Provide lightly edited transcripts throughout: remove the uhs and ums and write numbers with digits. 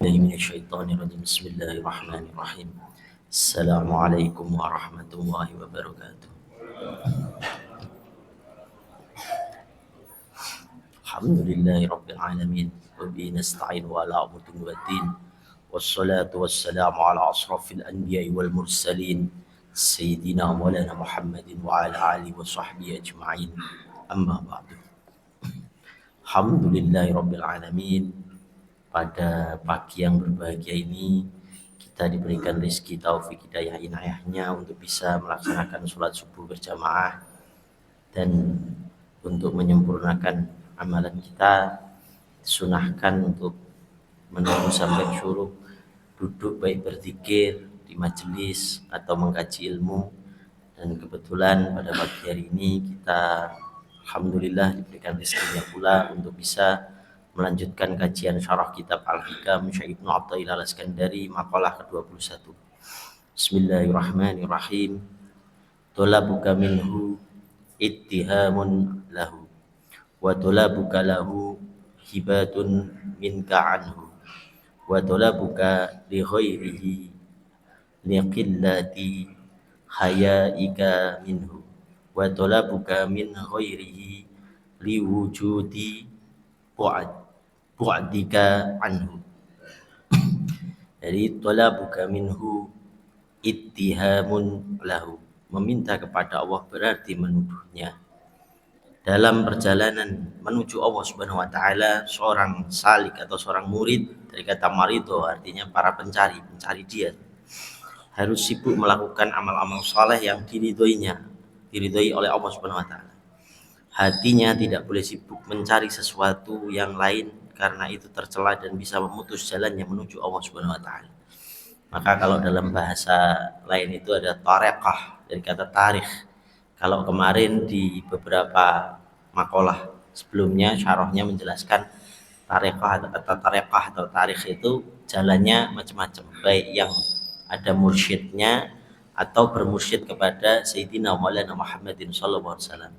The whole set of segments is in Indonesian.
من الشيطان الرجيم بسم الله الرحمن الرحيم السلام عليكم ورحمة الله وبركاته الحمد لله رب العالمين وبه نستعين على أمور الدين والصلاة والسلام على أشرف الأنبياء والمرسلين سيدنا مولانا محمد وعلى آله وصحبه أجمعين أما بعد الحمد لله رب العالمين. Pada pagi yang berbahagia ini kita diberikan rezeki taufik hidayah inayahnya untuk bisa melaksanakan sholat subuh berjamaah dan untuk menyempurnakan amalan kita disunahkan untuk menunggu sampai syuruk duduk baik berzikir di majelis atau mengkaji ilmu, dan kebetulan pada pagi hari ini kita alhamdulillah diberikan rezekinya pula untuk bisa melanjutkan kajian syarah kitab Al-Hikam Syekh Ibnu Athaillah Al-Iskandari maqalah ke-21. Bismillahirrahmanirrahim. Tolabuka minhu ittihamun lahu wa tolabuka lahu hibatun minka anhu wa tolabuka li ghairihi liqillati hayaika minhu wa tolabuka min ghairihi liwujudi bu'dika anhu. Jadi talabuka minhu ittihamun lahu, meminta kepada Allah berarti menuduhnya. Dalam perjalanan menuju Allah Subhanahu wa taala, seorang salik atau seorang murid dari kata marido artinya para pencari dia harus sibuk melakukan amal-amal saleh yang diridhoi oleh Allah Subhanahu wa taala. Hatinya tidak boleh sibuk mencari sesuatu yang lain, karena itu tercela dan bisa memutus jalannya menuju Allah Subhanahu wa taala. Maka kalau dalam bahasa lain itu ada tareqah dari kata tarikh. Kalau kemarin di beberapa makalah sebelumnya syarahnya menjelaskan tareqah atau tarikh itu jalannya macam-macam, baik yang ada mursyidnya atau bermursyid kepada Sayyidina Maulana Muhammadin sallallahu alaihi wasallam.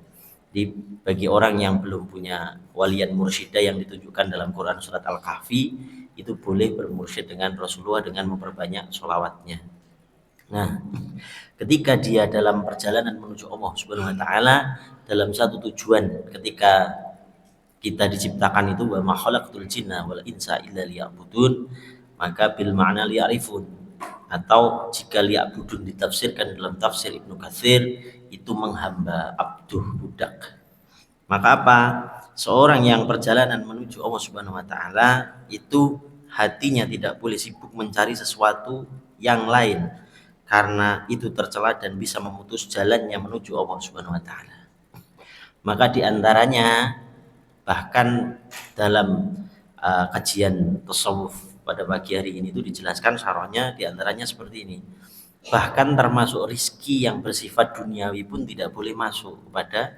Bagi orang yang belum punya walian mursyida yang ditunjukkan dalam Quran surat Al-Kahfi, itu boleh bermursyid dengan Rasulullah dengan memperbanyak sholawatnya. Nah, ketika dia dalam perjalanan menuju Allah Subhanahu wa taala dalam satu tujuan, ketika kita diciptakan itu wa ma khalaqtul jinna wal insa illa liya'budun, maka bil ma'na liya'rifun, atau jika liya'budun ditafsirkan dalam tafsir Ibnu Katsir itu menghamba, abduh, budak. Maka apa? Seorang yang perjalanan menuju Allah Subhanahu wa taala itu hatinya tidak boleh sibuk mencari sesuatu yang lain, karena itu tercela dan bisa memutus jalannya menuju Allah Subhanahu wa taala. Maka diantaranya bahkan dalam kajian tasawuf pada pagi hari ini itu dijelaskan syarahnya diantaranya seperti ini. Bahkan termasuk rizki yang bersifat duniawi pun tidak boleh masuk kepada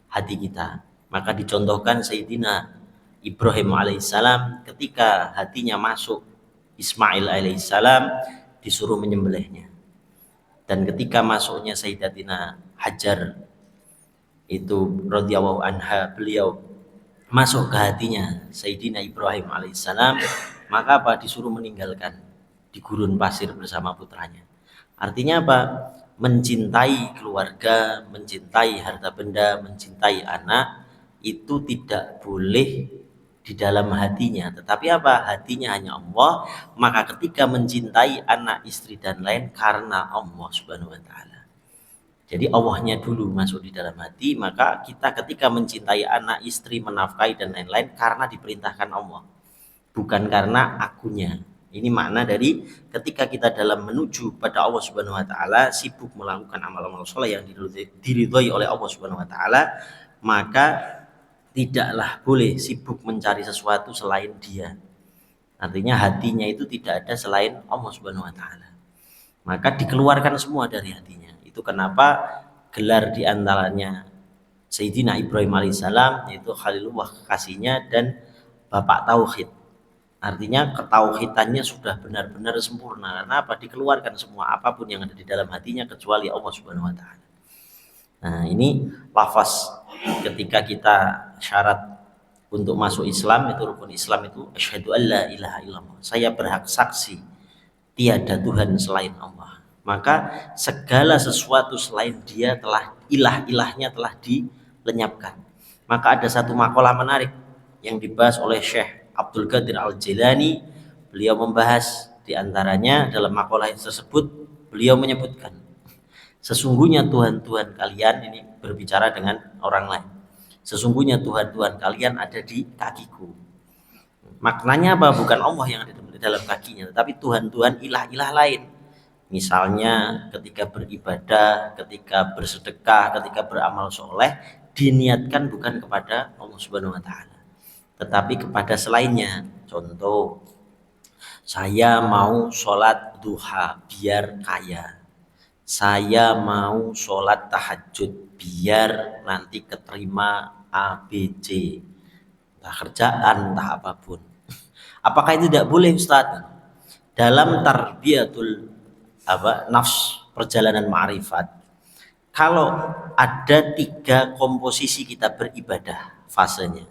hati kita. Maka dicontohkan Sayyidina Ibrahim alaihissalam ketika hatinya masuk Ismail alaihissalam disuruh menyembelihnya. Dan ketika masuknya Sayyidatina Hajar itu radhiyallahu anha, beliau masuk ke hatinya Sayyidina Ibrahim alaihissalam, maka apa? Disuruh meninggalkan di gurun pasir bersama putranya. Artinya apa? Mencintai keluarga, mencintai harta benda, mencintai anak itu tidak boleh di dalam hatinya. Tetapi apa? Hatinya hanya Allah. Maka ketika mencintai anak, istri dan lain karena Allah Subhanahu wa taala. Jadi Allahnya dulu masuk di dalam hati, maka kita ketika mencintai anak, istri, menafkahi dan lain-lain karena diperintahkan Allah, bukan karena akunya. Ini makna dari ketika kita dalam menuju pada Allah Subhanahu wa taala sibuk melakukan amal-amal saleh yang diridhoi oleh Allah Subhanahu wa taala, maka tidaklah boleh sibuk mencari sesuatu selain Dia. Artinya hatinya itu tidak ada selain Allah Subhanahu wa taala. Maka dikeluarkan semua dari hatinya. Itu kenapa gelar diantaranya Sayyidina Ibrahim alaihissalam yaitu Khalilullah, kekasihnya dan Bapak Tauhid. Artinya ketauhidannya sudah benar-benar sempurna. Karena apa? Dikeluarkan semua apapun yang ada di dalam hatinya kecuali Allah Subhanahu wa taala. Nah, ini lafaz ketika kita syarat Untuk masuk Islam itu rukun Islam itu asyhadu alla ilaha illallah. Saya berhak saksi tiada Tuhan selain Allah. Maka segala sesuatu selain Dia telah ilah-ilahnya telah dilenyapkan. Maka ada satu makalah menarik yang dibahas oleh Syekh Abdul Qadir Al-Jilani. Beliau membahas di antaranya dalam makalah tersebut beliau menyebutkan sesungguhnya Tuhan-Tuhan kalian, ini berbicara dengan orang lain. Sesungguhnya Tuhan-Tuhan kalian ada di kakiku. Maknanya apa? Bukan Allah yang ada di dalam kakinya, tetapi Tuhan-Tuhan ilah-ilah lain. Misalnya ketika beribadah, ketika bersedekah, ketika beramal soleh, diniatkan bukan kepada Allah Subhanahu wa taala, tetapi kepada selainnya. Contoh, saya mau sholat duha biar kaya. Saya mau sholat tahajud biar nanti keterima ABC, entah kerjaan, entah apapun. Apakah itu tidak boleh, Ustaz? Dalam tarbiyatul nafs, perjalanan ma'rifat, kalau ada 3 komposisi kita beribadah fasenya,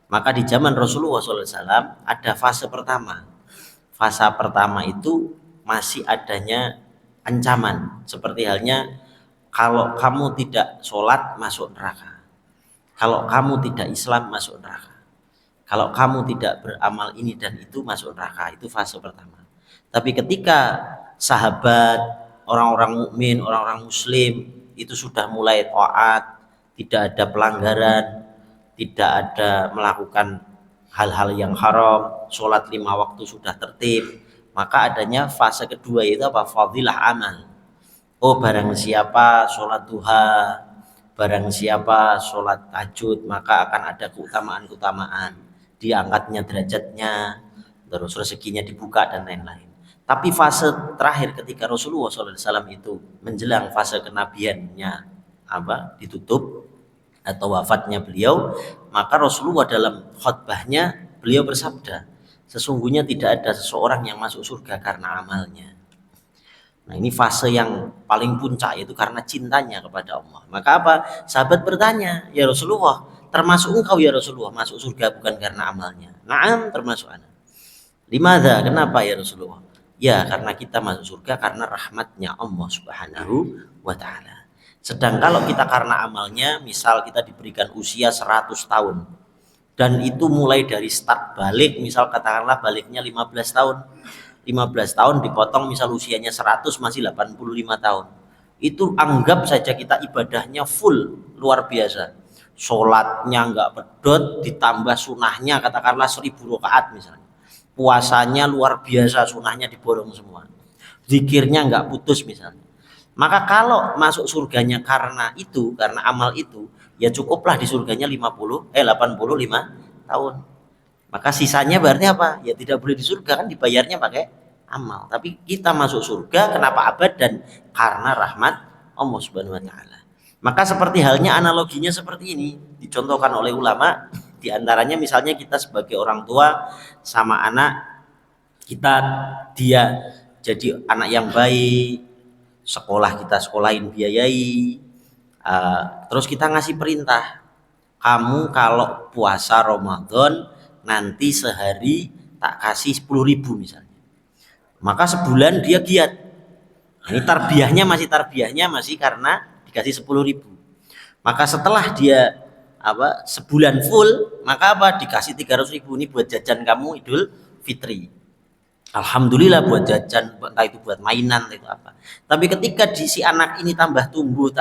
maka di zaman Rasulullah SAW ada fase pertama. Fase pertama itu masih adanya ancaman, seperti halnya kalau kamu tidak sholat masuk neraka, kalau kamu tidak Islam masuk neraka, kalau kamu tidak beramal ini dan itu masuk neraka. Itu fase pertama. Tapi ketika sahabat, orang-orang mukmin, orang-orang muslim itu sudah mulai taat, tidak ada pelanggaran, tidak ada melakukan hal-hal yang haram, sholat 5 waktu sudah tertib, maka adanya fase kedua, yaitu apa? Fadilah amal. Oh, barang siapa sholat duha, barang siapa sholat tahajud, maka akan ada keutamaan-keutamaan, diangkatnya derajatnya, terus rezekinya dibuka dan lain-lain. Tapi fase terakhir ketika Rasulullah SAW itu menjelang fase kenabiannya ditutup atau wafatnya beliau, maka Rasulullah dalam khutbahnya beliau bersabda, sesungguhnya tidak ada seseorang yang masuk surga karena amalnya. Nah, ini fase yang paling puncak, yaitu karena cintanya kepada Allah. Maka apa? Sahabat bertanya, ya Rasulullah, termasuk engkau ya Rasulullah masuk surga bukan karena amalnya? Naam, termasuk ana. Limadha? Kenapa ya Rasulullah? Ya, karena kita masuk surga karena rahmatnya Allah Subhanahu wa ta'ala. Sedang kalau kita karena amalnya, misal kita diberikan usia 100 tahun, dan itu mulai dari start balik, misal katakanlah baliknya 15 tahun. 15 tahun dipotong misal usianya 100, masih 85 tahun. Itu anggap saja kita ibadahnya full, luar biasa. Sholatnya enggak pedot, ditambah sunahnya katakanlah 1000 rakaat misalnya. Puasanya luar biasa, sunahnya diborong semua. Zikirnya enggak putus misalnya. Maka kalau masuk surganya karena itu, karena amal itu, ya cukuplah di surganya 85 tahun. Maka sisanya berarti apa? Ya tidak boleh di surga, kan dibayarnya pakai amal. Tapi kita masuk surga kenapa abad? Dan karena rahmat Allah Subhanahu wa taala. Maka seperti halnya analoginya seperti ini dicontohkan oleh ulama, di antaranya misalnya kita sebagai orang tua sama anak kita, dia jadi anak yang baik, sekolah kita sekolahin, biayai, terus kita ngasih perintah, kamu kalau puasa Ramadan nanti sehari tak kasih 10.000 misalnya, maka sebulan dia giat. Ini tarbiyahnya masih karena dikasih 10.000. Maka setelah dia sebulan full, maka dikasih 300.000, ini buat jajan kamu Idul Fitri. Alhamdulillah, buat jajan, entah itu buat mainan, itu apa. Tapi ketika si anak ini tambah tumbuh,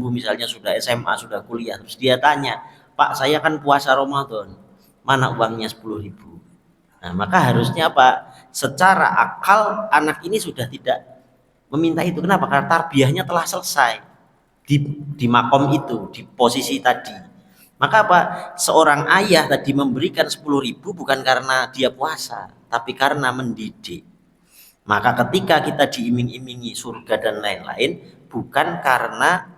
misalnya sudah SMA, sudah kuliah, terus dia tanya, Pak, saya kan puasa Ramadan, mana uangnya 10.000? Nah, maka harusnya secara akal anak ini sudah tidak meminta itu. Kenapa? Karena tarbiyahnya telah selesai di makom itu, di posisi tadi. Maka seorang ayah tadi memberikan 10.000 bukan karena dia puasa, tapi karena mendidik. Maka ketika kita diiming-imingi surga dan lain-lain, bukan karena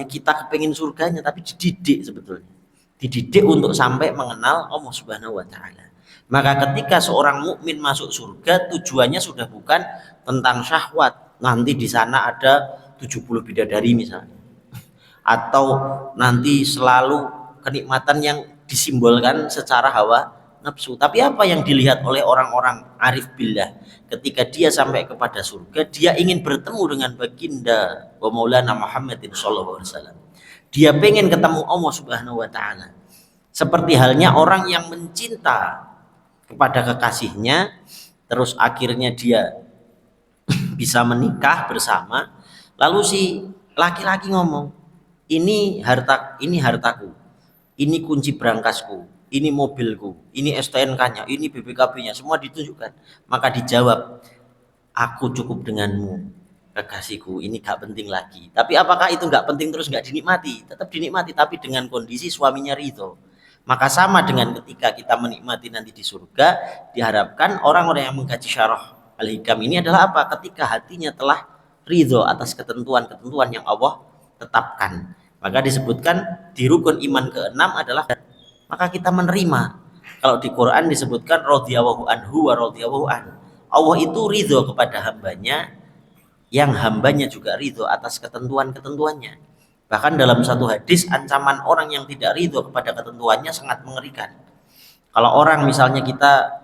kita kepingin surganya, tapi dididik sebetulnya. Dididik untuk sampai mengenal Allah Subhanahu wa taala. Maka ketika seorang mukmin masuk surga, tujuannya sudah bukan tentang syahwat, nanti di sana ada 70 bidadari misalnya, atau nanti selalu kenikmatan yang disimbolkan secara hawa nafsu. Tapi apa yang dilihat oleh orang-orang arif billah ketika dia sampai kepada surga, dia ingin bertemu dengan baginda wa maulana Muhammadin sallallahu alaihi wasallam. Dia pengen ketemu Allah Subhanahu wa taala. Seperti halnya orang yang mencinta kepada kekasihnya, terus akhirnya dia bisa menikah bersama, lalu si laki-laki ngomong, ini hartaku, ini kunci berangkasku, ini mobilku, ini STNK-nya, ini BPKB-nya, semua ditunjukkan. Maka dijawab, aku cukup denganmu kekasihku, ini gak penting lagi. Tapi apakah itu gak penting terus gak dinikmati? Tetap dinikmati, tapi dengan kondisi suaminya ridho. Maka sama dengan ketika kita menikmati nanti di surga, diharapkan orang-orang yang mengkaji syarah Al-Hikam ini adalah apa? Ketika hatinya telah ridho atas ketentuan-ketentuan yang Allah tetapkan. Maka disebutkan di rukun iman ke-6 adalah, maka kita menerima. Kalau di Quran disebutkan radhiyallahu anhu wa radhiyallahu an. Allah itu ridho kepada hambanya, yang hambanya juga ridho atas ketentuan-ketentuannya. Bahkan dalam satu hadis, ancaman orang yang tidak ridho kepada ketentuannya sangat mengerikan. Kalau orang misalnya kita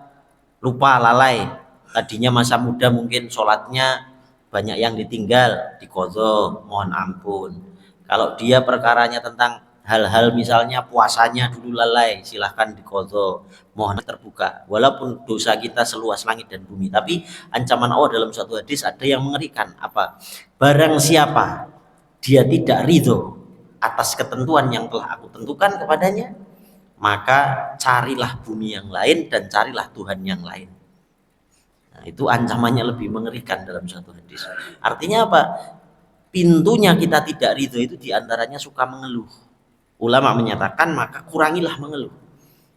lupa, lalai, tadinya masa muda mungkin sholatnya banyak yang ditinggal, diqadha, mohon ampun. Kalau dia perkaranya tentang hal-hal misalnya puasanya dulu lalai, silahkan diqadha, mohon terbuka. Walaupun dosa kita seluas langit dan bumi, tapi ancaman Allah dalam satu hadis ada yang mengerikan. Apa? Barang siapa dia tidak ridho atas ketentuan yang telah aku tentukan kepadanya, maka carilah bumi yang lain dan carilah Tuhan yang lain. Nah, itu ancamannya lebih mengerikan dalam satu hadis. Artinya apa? Pintunya kita tidak ridho itu diantaranya suka mengeluh. Ulama menyatakan maka kurangilah mengeluh.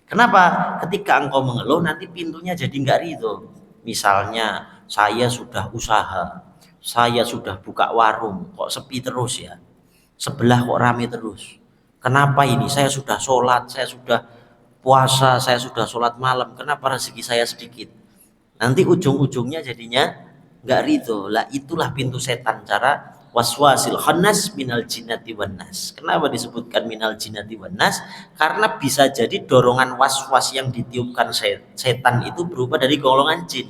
Kenapa? Ketika engkau mengeluh nanti pintunya jadi nggak ridho. Misalnya saya sudah usaha, saya sudah buka warung, kok sepi terus ya, sebelah kok rame terus. Kenapa ini? Saya sudah sholat, saya sudah puasa, saya sudah sholat malam, kenapa rezeki saya sedikit? Nanti ujung-ujungnya jadinya nggak ridho. Lah itulah pintu setan, cara waswasil khannas minal jinnati wan nas. Kenapa disebutkan minal jinnati wan nas? Karena bisa jadi dorongan waswas yang ditiupkan setan itu berupa dari golongan jin.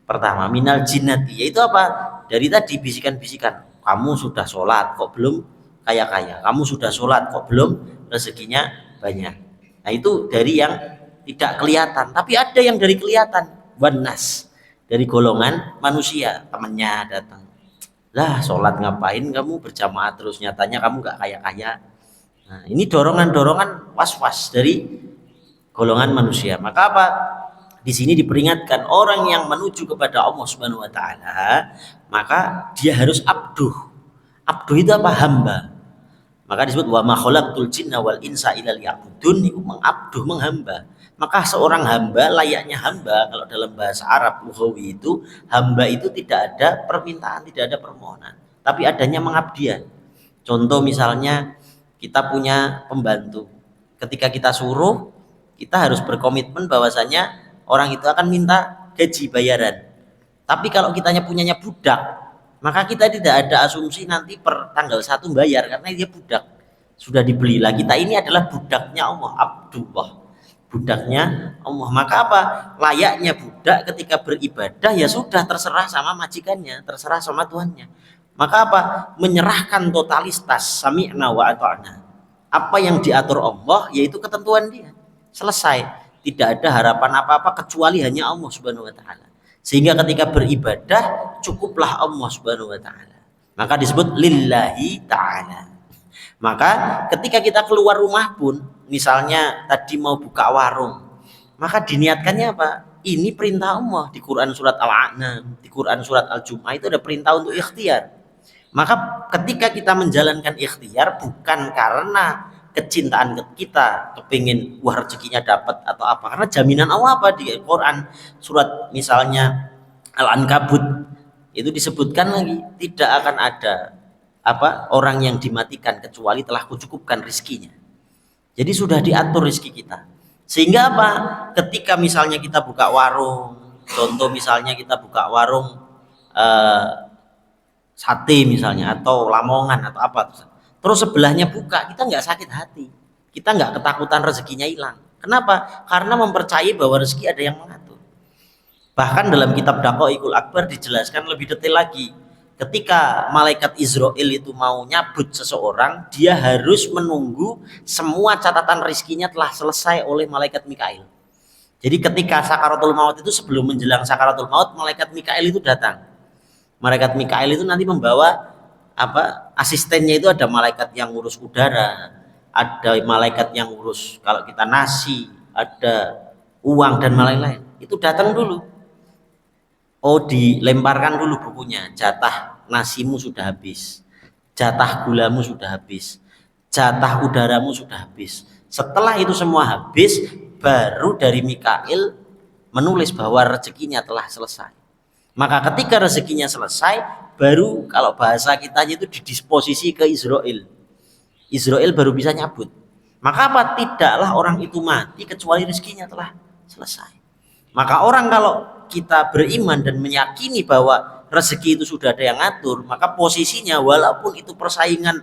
Pertama, minal jinnati, yaitu apa? Dari tadi bisikan-bisikan, kamu sudah sholat kok belum kaya-kaya, kamu sudah sholat kok belum rezekinya banyak. Nah itu dari yang tidak kelihatan, tapi ada yang dari kelihatan, wan nas, dari golongan manusia. Temennya datang, lah sholat ngapain kamu berjamaah terus, nyatanya kamu gak kaya-kaya. Nah ini dorongan-dorongan was-was dari golongan manusia. Maka apa? Di sini diperingatkan orang yang menuju kepada Allah Subhanahu wa taala, maka dia harus abduh. Abduh itu apa? Hamba. Maka disebut wa ma khalaqtul jinna wal insa illa liya'budun, itu mengabduh, menghamba. Maka seorang hamba layaknya hamba, kalau dalam bahasa Arab lughawi itu, hamba itu tidak ada permintaan, tidak ada permohonan, tapi adanya mengabdian. Contoh misalnya kita punya pembantu, ketika kita suruh, kita harus berkomitmen bahwasanya orang itu akan minta gaji bayaran. Tapi kalau kitanya punyanya budak, maka kita tidak ada asumsi nanti per tanggal 1 bayar, karena dia budak, sudah dibeli lah. Kita ini adalah budaknya Allah, Abdullah, budaknya Allah. Maka apa? Layaknya budak ketika beribadah ya sudah terserah sama majikannya, terserah sama Tuhannya. Maka apa? Menyerahkan totalitas, sami'na wa ata'na. Apa yang diatur Allah yaitu ketentuan dia. Selesai. Tidak ada harapan apa-apa kecuali hanya Allah Subhanahu wa taala. Sehingga ketika beribadah cukuplah Allah Subhanahu wa taala. Maka disebut lillahi taala. Maka ketika kita keluar rumah pun, misalnya tadi mau buka warung, maka diniatkannya apa? Ini perintah Allah. Di Quran surat Al-A'nam, di Quran surat Al-Jum'ah itu ada perintah untuk ikhtiar. Maka ketika kita menjalankan ikhtiar bukan karena kecintaan kita, kepingin wah rezekinya dapat atau apa, karena jaminan Allah apa di Quran surat misalnya Al-Ankabut itu disebutkan lagi, tidak akan ada apa orang yang dimatikan kecuali telah kucukupkan rizkinya. Jadi sudah diatur rizki kita. Sehingga apa? Ketika misalnya kita buka warung, contoh misalnya kita buka warung sate misalnya atau lamongan atau apa, terus sebelahnya buka, kita nggak sakit hati. Kita nggak ketakutan rezekinya hilang. Kenapa? Karena mempercayai bahwa rezeki ada yang mengatur. Bahkan dalam kitab Daqaiqul Akbar dijelaskan lebih detail lagi. Ketika malaikat Israel itu mau nyabut seseorang, dia harus menunggu semua catatan rizkinya telah selesai oleh malaikat Mikail. Jadi ketika sakaratul maut itu, sebelum menjelang sakaratul maut, malaikat Mikail itu datang. Malaikat Mikail itu nanti membawa asistennya, itu ada malaikat yang ngurus udara, ada malaikat yang ngurus kalau kita nasi, ada uang dan lain-lain. Itu datang dulu. Oh, dilemparkan dulu bukunya. Jatah nasimu sudah habis. Jatah gulamu sudah habis. Jatah udaramu sudah habis. Setelah itu semua habis, baru dari Mikail menulis bahwa rezekinya telah selesai. Maka ketika rezekinya selesai, baru kalau bahasa kitanya itu didisposisi ke Israel. Israel baru bisa nyabut. Maka apa? Tidaklah orang itu mati kecuali rezekinya telah selesai. Maka orang kalau kita beriman dan meyakini bahwa rezeki itu sudah ada yang ngatur, maka posisinya walaupun itu persaingan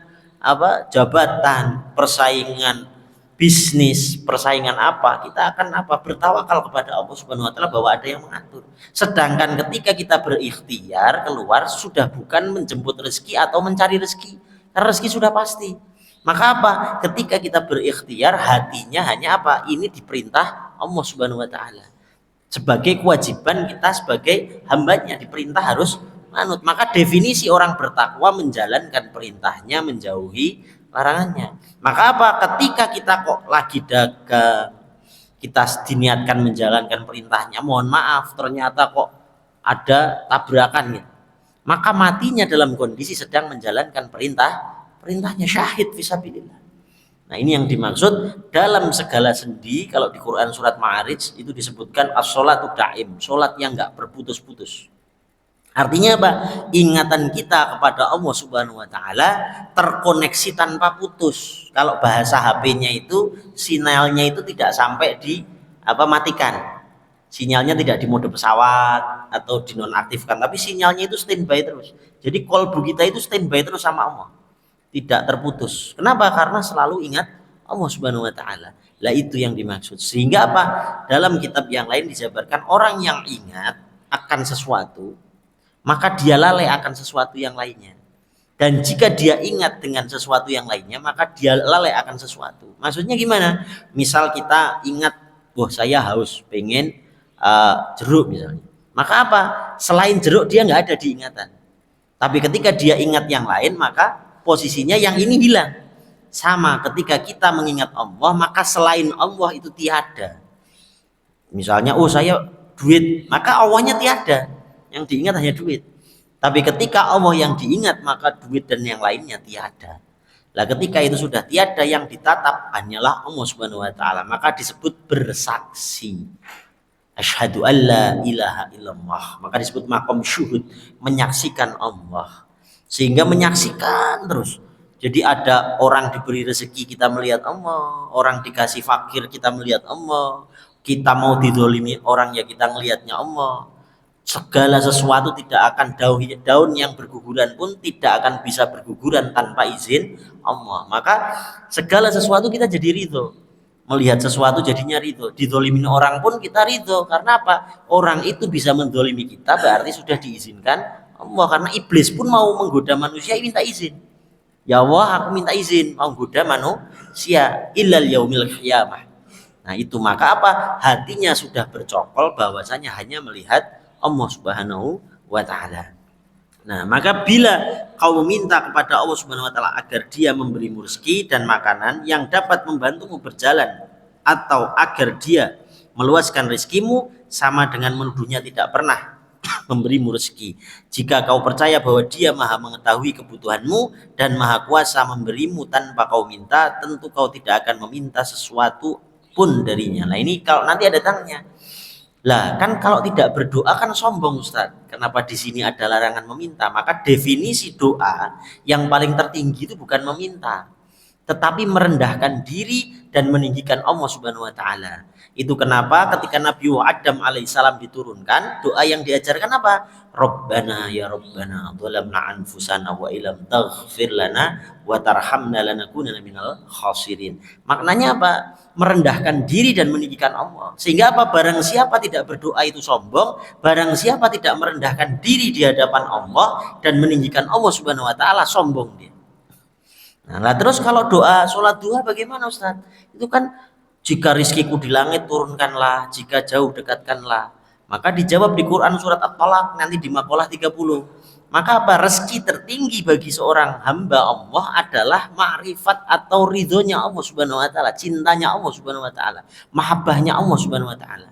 jabatan, persaingan bisnis, persaingan kita akan bertawakal kepada Allah Subhanahu wa taala bahwa ada yang mengatur. Sedangkan ketika kita berikhtiar keluar, sudah bukan menjemput rezeki atau mencari rezeki, karena rezeki sudah pasti. Maka ketika kita berikhtiar, hatinya hanya ini diperintah Allah Subhanahu wa taala. Sebagai kewajiban kita sebagai hambanya, diperintah harus manut. Maka definisi orang bertakwa menjalankan perintahnya, menjauhi larangannya. Maka ketika kita kok lagi dagang, kita diniatkan menjalankan perintahnya, mohon maaf ternyata kok ada tabrakan gitu, maka matinya dalam kondisi sedang menjalankan perintahnya, syahid fisabilillah. Nah, ini yang dimaksud dalam segala sendi. Kalau di Quran surat Ma'arij itu disebutkan as-sholatu daim, sholat yang nggak berputus-putus. Artinya ingatan kita kepada Allah Subhanahu wa taala terkoneksi tanpa putus. Kalau bahasa HP-nya itu sinyalnya itu tidak sampai di matikan. Sinyalnya tidak di mode pesawat atau dinonaktifkan, tapi sinyalnya itu standby terus. Jadi kolbu kita itu standby terus sama Allah, tidak terputus. Kenapa? Karena selalu ingat Allah Subhanahu wa taala. Lah itu yang dimaksud. Sehingga dalam kitab yang lain dijabarkan orang yang ingat akan sesuatu, maka dia lalai akan sesuatu yang lainnya. Dan jika dia ingat dengan sesuatu yang lainnya, maka dia lalai akan sesuatu. Maksudnya gimana? Misal kita ingat, wah saya haus, pengen jeruk misalnya. Maka selain jeruk dia nggak ada diingatan. Tapi ketika dia ingat yang lain, maka posisinya yang ini hilang. Sama ketika kita mengingat Allah, maka selain Allah itu tiada. Misalnya, oh saya duit, maka Allahnya tiada, yang diingat hanya duit. Tapi ketika Allah yang diingat, maka duit dan yang lainnya tiada. Lah ketika itu sudah tiada, yang ditatap hanyalah Allah Subhanahu wa taala, maka disebut bersaksi. Asyhadu alla ilaha illallah, maka disebut maqam syuhud, menyaksikan Allah. Sehingga menyaksikan terus. Jadi ada orang diberi rezeki, kita melihat Allah. Orang dikasih fakir, kita melihat Allah. Kita mau didolimi orang, ya kita melihatnya Allah. Segala sesuatu tidak akan daun yang berguguran pun tidak akan bisa berguguran tanpa izin Allah. Maka segala sesuatu kita jadi ridho. Melihat sesuatu jadinya ridho. Didolimin orang pun kita ridho. Karena orang itu bisa mendolimi kita, berarti sudah diizinkan Allah. Karena iblis pun mau menggoda manusia, minta izin. Ya Allah, aku minta izin mau menggoda manusia illal yaumil qiyamah. Nah itu, maka hatinya sudah bercokol bahwasanya hanya melihat Allah Subhanahu wa taala. Nah, maka bila kau meminta kepada Allah Subhanahu wa taala agar Dia memberimu rezeki dan makanan yang dapat membantumu berjalan, atau agar Dia meluaskan rezekimu, sama dengan menuduhnya tidak pernah memberimu rezeki. Jika kau percaya bahwa Dia Maha mengetahui kebutuhanmu dan Maha kuasa memberimu tanpa kau minta, tentu kau tidak akan meminta sesuatu pun darinya. Nah, ini kalau nanti ada tanya. Lah kan kalau tidak berdoa kan sombong, Ustaz. Kenapa di sini ada larangan meminta? Maka definisi doa yang paling tertinggi itu bukan meminta, tetapi merendahkan diri dan meninggikan Allah Subhanahu wa taala. Itu kenapa ketika Nabi Adam alaihissalam diturunkan, doa yang diajarkan apa? Rabbana ya Rabbana dhalamna anfusana wa illam taghfir lana wa tarhamna lanakunanna minal khasirin. Maknanya apa? Merendahkan diri dan meninggikan Allah. Sehingga apa? Barang siapa tidak berdoa itu sombong, barang siapa tidak merendahkan diri di hadapan Allah dan meninggikan Allah Subhanahu wa taala, sombong dia. Nah, terus kalau doa sholat duha bagaimana Ustaz? Itu kan jika rizkiku di langit turunkanlah, jika jauh dekatkanlah. Maka dijawab di Quran surat At-Talaq nanti di maqalah 30. Maka apa? Rezeki tertinggi bagi seorang hamba Allah adalah ma'rifat atau ridhonya Allah Subhanahu wa taala, cintanya Allah Subhanahu wa taala, mahabbahnya Allah Subhanahu wa taala.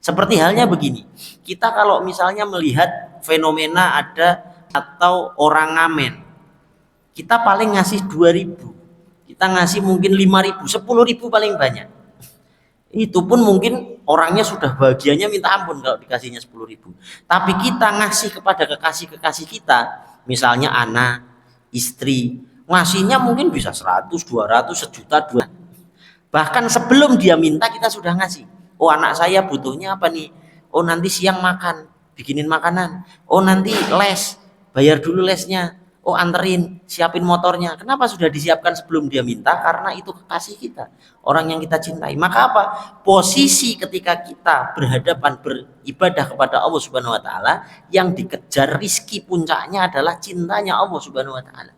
Seperti halnya begini. Kita kalau misalnya melihat fenomena ada atau orang ngamen, kita paling ngasih 2.000, kita ngasih mungkin 5.000, 10.000 paling banyak. Itu pun mungkin orangnya sudah bahagianya minta ampun kalau dikasihnya 10.000. Tapi kita ngasih kepada kekasih-kekasih kita, misalnya anak, istri, ngasihnya mungkin bisa 100, 200, sejuta, 2. Bahkan sebelum dia minta kita sudah ngasih. Oh, anak saya butuhnya apa nih? Oh, nanti siang makan, bikinin makanan. Oh, nanti les, bayar dulu lesnya. Oh, anterin, siapin motornya. Kenapa sudah disiapkan sebelum dia minta? Karena itu kekasih kita, orang yang kita cintai. Maka apa? Posisi ketika kita berhadapan beribadah kepada Allah Subhanahu wa taala, yang dikejar rizki puncaknya adalah cintanya Allah Subhanahu wa taala.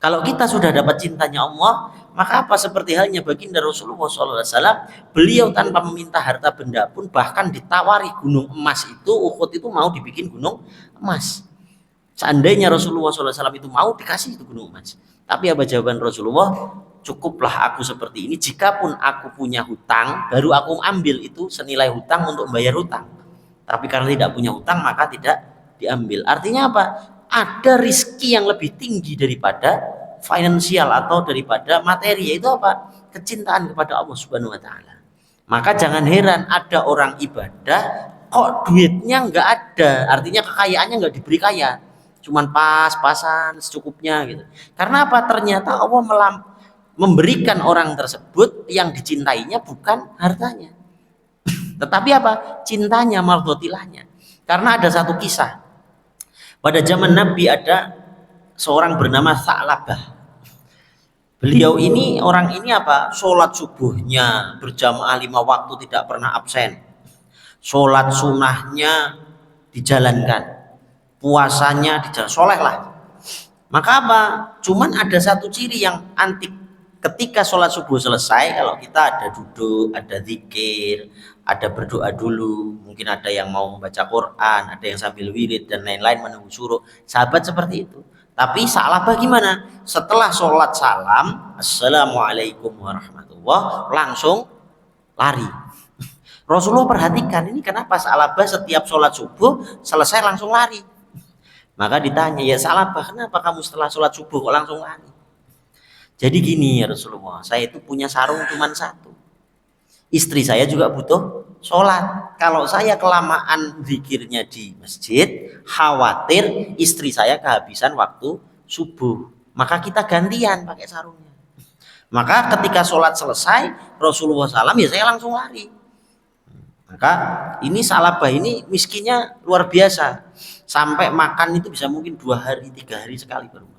Kalau kita sudah dapat cintanya Allah, maka apa? Seperti halnya baginda Rasulullah SAW, beliau tanpa meminta harta benda pun bahkan ditawari gunung emas itu, Uhud itu mau dibikin gunung emas. Seandainya Rasulullah SAW itu mau, dikasih itu gunung emas. Tapi apa jawaban Rasulullah? Cukuplah aku seperti ini. Jikapun aku punya hutang, baru aku ambil itu senilai hutang untuk membayar hutang. Tapi karena tidak punya hutang, maka tidak diambil. Artinya apa? Ada rizki yang lebih tinggi daripada finansial atau daripada materi. Yaitu apa? Kecintaan kepada Allah Subhanahu wa taala. Maka jangan heran ada orang ibadah kok duitnya nggak ada. Artinya kekayaannya nggak diberi kaya, cuman pas-pasan secukupnya gitu. Karena apa? Ternyata Allah memberikan orang tersebut yang dicintainya bukan hartanya, tetapi apa? Cintanya, mardhotilahnya. Karena ada satu kisah. Pada zaman Nabi ada seorang bernama Tha'labah. Beliau ini, orang ini apa? Sholat subuhnya berjamaah 5 waktu tidak pernah absen. Sholat sunnahnya dijalankan, puasanya dijalankan, soleh lah. Maka apa? Cuman ada satu ciri yang antik. Ketika sholat subuh selesai, kalau kita ada duduk, ada zikir, ada berdoa dulu, mungkin ada yang mau membaca Quran, ada yang sambil wirid dan lain-lain menunggu suruh. Sahabat seperti itu. Tapi Sa'labah gimana? Setelah sholat salam, assalamualaikum warahmatullah, langsung lari. Rasulullah perhatikan, ini kenapa Sa'labah setiap sholat subuh selesai langsung lari? Maka ditanya, ya Sa'labah, kenapa kamu setelah sholat subuh kok langsung lari? Jadi gini ya Rasulullah, saya itu punya sarung cuma satu. Istri saya juga butuh sholat. Kalau saya kelamaan zikirnya di masjid, khawatir istri saya kehabisan waktu subuh. Maka kita gantian pakai sarungnya. Maka ketika sholat selesai, Rasulullah SAW, ya saya langsung lari. Maka ini Sa'labah ini miskinnya luar biasa. Sampai makan itu bisa mungkin 2 hari, 3 hari sekali baru makan.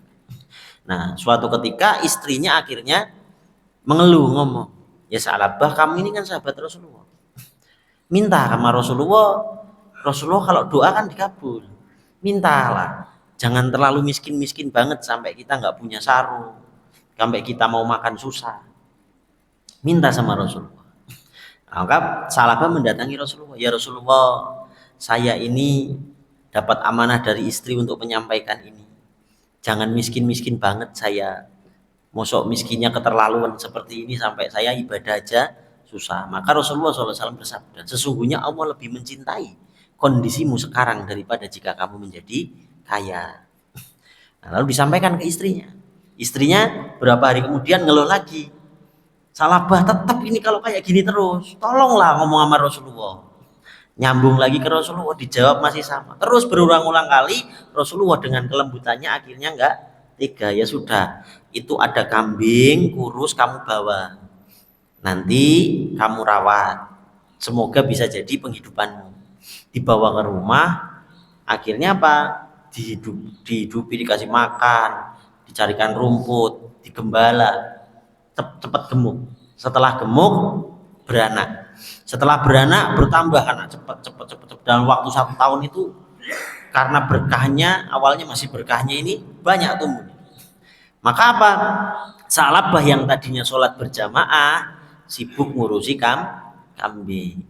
Nah, suatu ketika istrinya akhirnya mengeluh, ngomong, ya Sa'labah, kamu ini kan sahabat Rasulullah, minta sama Rasulullah. Rasulullah kalau doa kan dikabul. Mintalah, jangan terlalu miskin-miskin banget sampai kita nggak punya sarung, sampai kita mau makan susah. Minta sama Rasulullah. Maka Sa'labah mendatangi Rasulullah, ya Rasulullah, saya ini dapat amanah dari istri untuk menyampaikan ini. Jangan miskin-miskin banget saya. Mosok miskinnya keterlaluan seperti ini sampai saya ibadah aja susah. Maka Rasulullah SAW bersabda, sesungguhnya Allah lebih mencintai kondisimu sekarang daripada jika kamu menjadi kaya. Nah, lalu disampaikan ke istrinya. Istrinya berapa hari kemudian ngeluh lagi, Sa'labah tetap ini kalau kayak gini terus, tolonglah ngomong sama Rasulullah. Nyambung lagi ke Rasulullah, dijawab masih sama. Terus berulang-ulang kali Rasulullah dengan kelembutannya akhirnya nggak 3 ya sudah. Itu ada kambing kurus kamu bawa. Nanti kamu rawat. Semoga bisa jadi penghidupanmu. Dibawa ke rumah, akhirnya apa? Dihidupi, dikasih makan, dicarikan rumput, digembala, cepat gemuk. Setelah gemuk beranak. Setelah beranak bertambah anak cepat dalam waktu 1 tahun itu, karena berkahnya awalnya masih berkahnya ini banyak tumbuh. Maka apa? Salabah yang tadinya sholat berjamaah sibuk ngurusi kambing.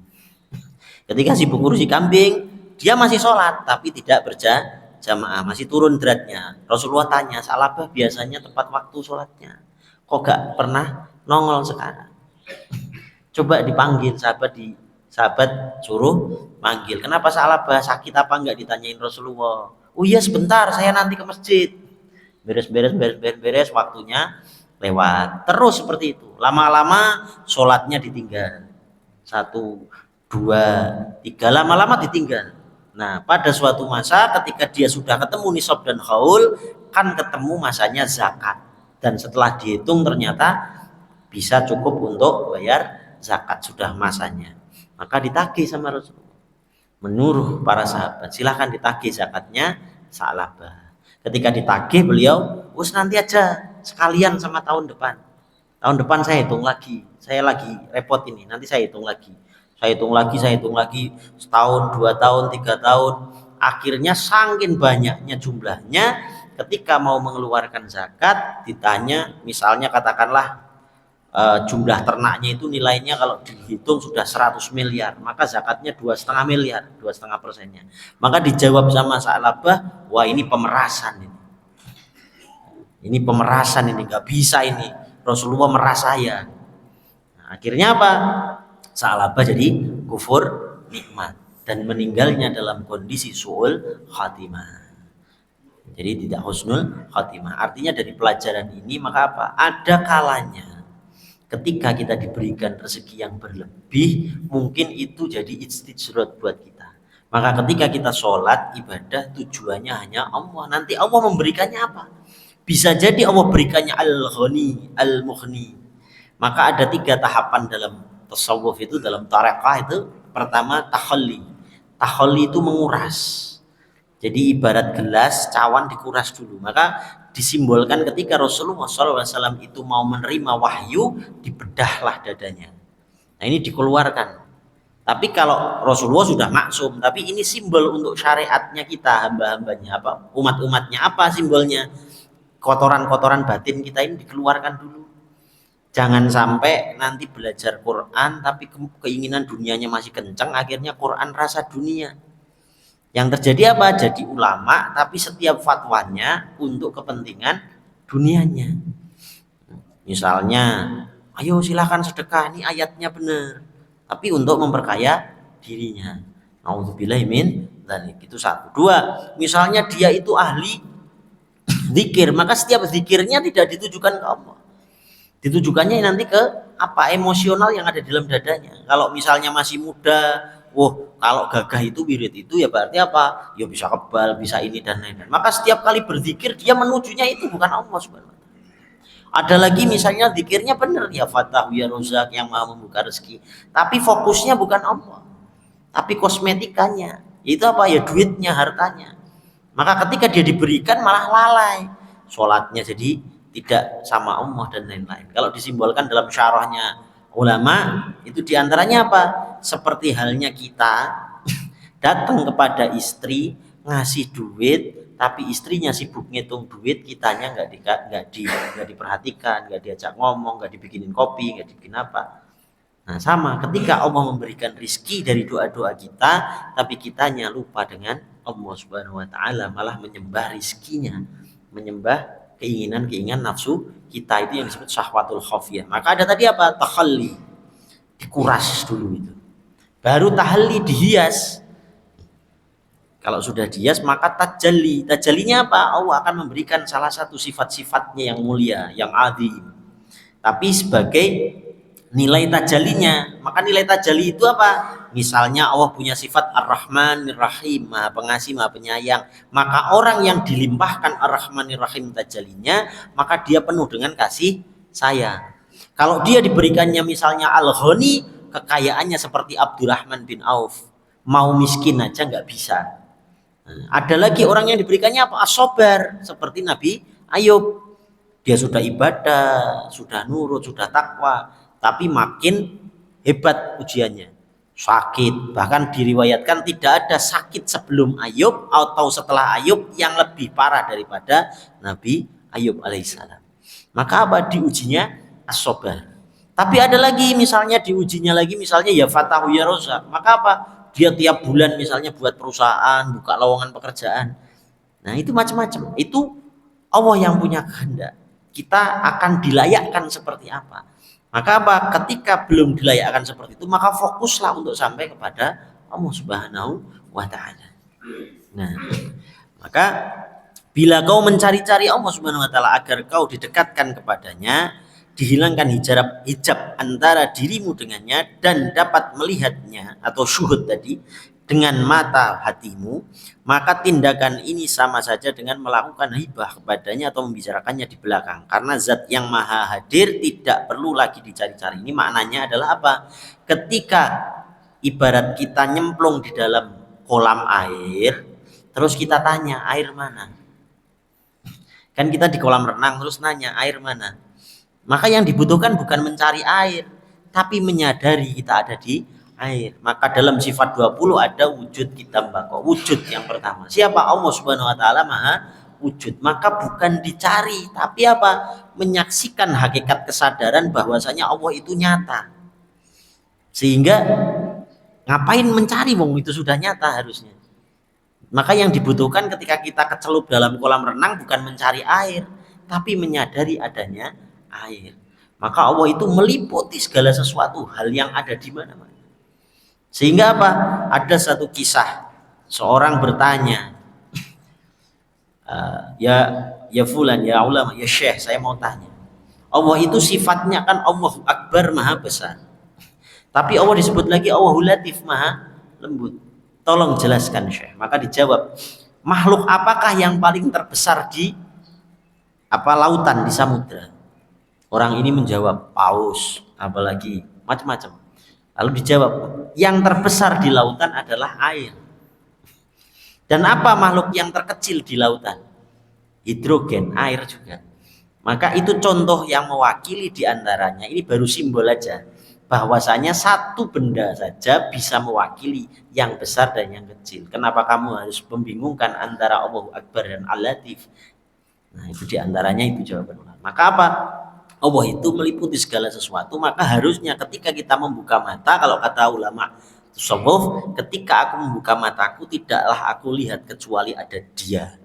Ketika sibuk ngurusi kambing, dia masih sholat tapi tidak berjamaah, masih turun derajatnya. Rasulullah tanya, Salabah biasanya tepat waktu sholatnya, kok gak pernah nongol sekarang? Coba dipanggil sahabat suruh manggil. Kenapa Salabah, sakit apa enggak, ditanyain Rasulullah. Oh iya sebentar, saya nanti ke masjid. Beres, waktunya lewat. Terus seperti itu. Lama-lama sholatnya ditinggal. 1, 2, 3, lama-lama ditinggal. Nah, pada suatu masa ketika dia sudah ketemu nisab dan haul, kan ketemu masanya zakat. Dan setelah dihitung ternyata bisa cukup untuk bayar zakat, sudah masanya. Maka ditagih sama Rasulullah. Menyuruh para sahabat, silahkan ditagih zakatnya Salabah. Ketika ditagih beliau, us nanti aja sekalian sama tahun depan. Tahun depan saya hitung lagi. Saya lagi repot ini, nanti saya hitung lagi. Saya hitung lagi, setahun, 2 tahun, 3 tahun. Akhirnya saking banyaknya jumlahnya, ketika mau mengeluarkan zakat, ditanya, misalnya katakanlah jumlah ternaknya itu nilainya kalau dihitung sudah 100 miliar, maka zakatnya 2,5 miliar, 2,5%-nya. Maka dijawab sama Salabah, wah ini pemerasan ini pemerasan, ini nggak bisa, ini Rasulullah meras saya. Nah, akhirnya apa? Salabah jadi kufur nikmat dan meninggalnya dalam kondisi su'ul khatimah. Jadi tidak husnul khatimah. Artinya dari pelajaran ini maka apa? Ada kalanya ketika kita diberikan rezeki yang berlebih, mungkin itu jadi istijrad buat kita. Maka ketika kita sholat, ibadah, tujuannya hanya Allah. Nanti Allah memberikannya apa? Bisa jadi Allah berikannya al-ghani, al-mughni. Maka ada 3 tahapan dalam tasawuf itu, dalam tarekah itu. Pertama, takhalli. Takhalli itu menguras. Jadi ibarat gelas, cawan dikuras dulu. Maka disimbolkan ketika Rasulullah SAW itu mau menerima wahyu, dibedahlah dadanya. Nah ini dikeluarkan. Tapi kalau Rasulullah sudah maksum, tapi ini simbol untuk syariatnya kita, hamba-hambanya, apa umat-umatnya, apa simbolnya? Kotoran-kotoran batin kita ini dikeluarkan dulu. Jangan sampai nanti belajar Quran tapi keinginan dunianya masih kencang, akhirnya Quran rasa dunia. Yang terjadi apa? Jadi ulama tapi setiap fatwanya untuk kepentingan dunianya. Misalnya, ayo silahkan sedekah, ini ayatnya benar, tapi untuk memperkaya dirinya. Nauzubillah min dzalik. Itu 1. 2, misalnya dia itu ahli zikir, maka setiap zikirnya tidak ditujukan ke Allah. Ditujukannya nanti ke apa? Emosional yang ada di dalam dadanya. Kalau misalnya masih muda, kalau gagah itu wirid itu ya berarti apa? Ya bisa kebal, bisa ini dan lain-lain. Maka setiap kali berzikir dia menujunya itu bukan Allah Subhanahu wa taala. Ada lagi misalnya zikirnya benar, ya Fatah ya Rozak yang Maha membuka rezeki, tapi fokusnya bukan Allah. Tapi kosmetikanya. Itu apa? Ya duitnya, hartanya. Maka ketika dia diberikan malah lalai. Sholatnya jadi tidak sama Allah dan lain-lain. Kalau disimbolkan dalam syarahnya ulama itu diantaranya apa? Seperti halnya kita datang kepada istri ngasih duit, tapi istrinya sibuk ngitung duit, kitanya nggak diperhatikan, nggak diajak ngomong, nggak dibikinin kopi, nggak dibikin apa. Nah sama ketika Allah memberikan rizki dari doa-doa kita, tapi kitanya lupa dengan Allah Subhanahu Wa Taala, malah menyembah rizkinya, menyembah keinginan nafsu kita, itu yang disebut syahwatul khafiyah. Maka ada tadi apa? Takhalli, dikuras dulu itu. Baru tahalli, dihias. Kalau sudah dihias maka tajalli. Tajallinya apa? Allah akan memberikan salah satu sifat-sifatnya yang mulia, yang azim. Tapi sebagai nilai tajallinya, maka Maka nilai tajalli itu apa? Misalnya Allah punya sifat Ar-Rahman Ar-Rahim, Maha Pengasih, Maha Penyayang. Maka orang yang dilimpahkan Ar-Rahman Ar-Rahim tajallinya, maka dia penuh dengan kasih sayang. Kalau dia diberikannya misalnya Al-Ghani, kekayaannya seperti Abdurrahman bin Auf, mau miskin aja nggak bisa. Ada lagi orang yang diberikannya apa? As-Sabar, seperti Nabi Ayub. Dia sudah ibadah, sudah nurut, sudah takwa, tapi makin hebat ujiannya. Sakit, bahkan diriwayatkan tidak ada sakit sebelum Ayub atau setelah Ayub yang lebih parah daripada Nabi Ayub alaihissalam. Maka apa diujinya? As-Sabar. Tapi ada lagi misalnya diujinya lagi misalnya ya Fatahu ya Rozak. Maka apa? Dia tiap bulan misalnya buat perusahaan, buka lowongan pekerjaan. Nah itu macam-macam. Itu Allah yang punya kehendak. Kita akan dilayakkan seperti apa. Maka apa? Ketika belum dilayakkan seperti itu, maka fokuslah untuk sampai kepada Allah Subhanahu wa Ta'ala. Nah, maka bila kau mencari-cari Allah Subhanahu wa Ta'ala agar kau didekatkan kepadanya, dihilangkan hijab antara dirimu dengannya dan dapat melihatnya atau syuhud tadi dengan mata hatimu, maka tindakan ini sama saja dengan melakukan hibah kepadanya atau membicarakannya di belakang, karena zat yang maha hadir tidak perlu lagi dicari-cari. Ini maknanya adalah apa? Ketika ibarat kita nyemplung di dalam kolam air, terus kita tanya air mana, kan kita di kolam renang terus nanya air mana. Maka yang dibutuhkan bukan mencari air, tapi menyadari kita ada di air. Maka dalam sifat 20 ada wujud kitam bako. Wujud yang pertama. Siapa? Allah Subhanahu wa Ta'ala maha wujud. Maka bukan dicari, tapi apa? Menyaksikan hakikat kesadaran bahwasanya Allah itu nyata. Sehingga ngapain mencari, wong itu sudah nyata harusnya. Maka yang dibutuhkan ketika kita kecelup dalam kolam renang bukan mencari air, tapi menyadari adanya air. Maka Allah itu meliputi segala sesuatu, hal yang ada di mana-mana. Sehingga apa? Ada satu kisah, seorang bertanya, ya fulan, ya ulama, ya syekh, saya mau tanya. Allah itu sifatnya kan Allahu Akbar, maha besar. Tapi Allah disebut lagi Allahu Latif, maha lembut. Tolong jelaskan syekh. Maka dijawab, makhluk apakah yang paling terbesar di lautan, di samudra? Orang ini menjawab paus, apalagi macam-macam. Lalu dijawab, yang terbesar di lautan adalah air. Dan apa makhluk yang terkecil di lautan? Hidrogen, air juga. Maka itu contoh yang mewakili diantaranya. Ini baru simbol aja, bahwasanya satu benda saja bisa mewakili yang besar dan yang kecil. Kenapa kamu harus membingungkan antara Allahu Akbar dan Al-Latif? Nah itu diantaranya itu jawaban. Maka apa? Allah itu meliputi segala sesuatu. Maka harusnya ketika kita membuka mata, kalau kata ulama tasawuf, ketika aku membuka mataku tidaklah aku lihat kecuali ada dia.